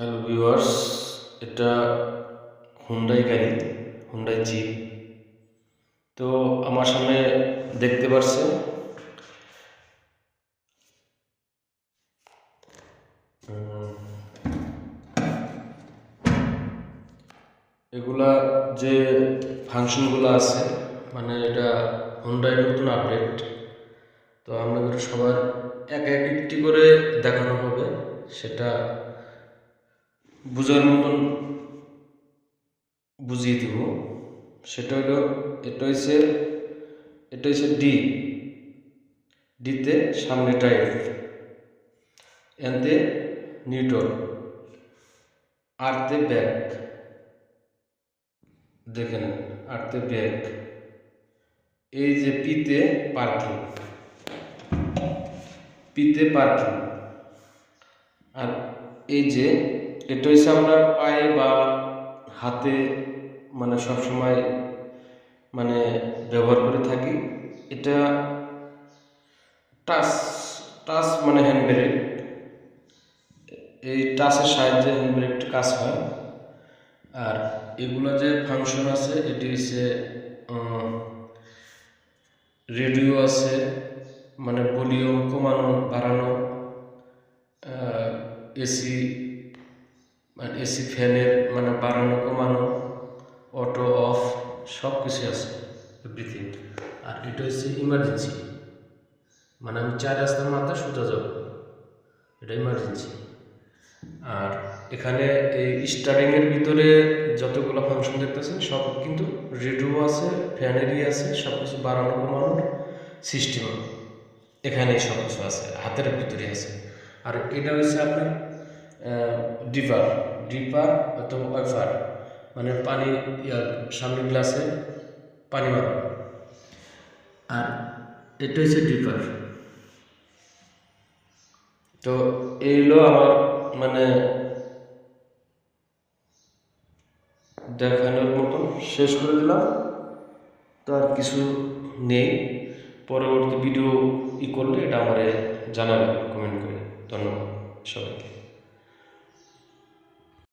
Hello viewers, এটা Hyundai গাড়ি, Hyundai zip. তো আমার সামনে দেখতে পাচ্ছেন এগুলা যে ফাংশনগুলো আছে, মানে এটা হুন্ডাই নতুন আপডেট। তো আপনাদের সবার এক একটি করে দেখানো হবে, সেটা বোঝার মতন বুঝিয়ে দিব। সেটা হলো, এটা হচ্ছে ডিতে সামনে টায়ার, এনতে নিউট্রাল, আরতে ব্যাক, দেখেন আরতে ব্যাক। এই যে পিতে পার্কিং, আর এই যে এটা হচ্ছে আমরা পায়ে বা হাতে মানে সবসময় মানে ব্যবহার করে থাকি। এটা টাচ মানে হ্যান্ড ব্রেক, এই টাচের সাহায্যে হ্যান্ড ব্রেকটা কাজ হয়। আর এগুলো যে ফাংশন আছে, এটি হচ্ছে রেডিও আছে, মানে ভলিউম কমানো বাড়ানো, এসি মানে এসি ফ্যানের মানে বাড়ানো কমানো, অটো অফ সব কিছু আছে, এভরিথিং। আর এটা হচ্ছে ইমার্জেন্সি, মানে আমি 4 রাস্তার মাথা সোজা যাব, এটা ইমার্জেন্সি। আর এখানে এই স্টারিংয়ের ভিতরে যতগুলো ফাংশন দেখতেছেন সব কিন্তু রেডিও আছে, ফ্যানেরই আছে, সব কিছু বাড়ানো কমানোর সিস্টেম এখানেই সব কিছু আছে, হাতের ভিতরে আছে। আর এটা হচ্ছে আপনার ডিপার অথবা ওয়াইফার, মানে পানি সামনের গ্লাসে পানি মারা। আর এটা হচ্ছে ডিপার। তো এই হলো আমার মানে দেখানোর মতন, শেষ করে দিলাম। তার কিছু নেই, পরবর্তী ভিডিও করলে এটা আমারে জানাবেন কমেন্ট করে। ধন্যবাদ সবাইকে।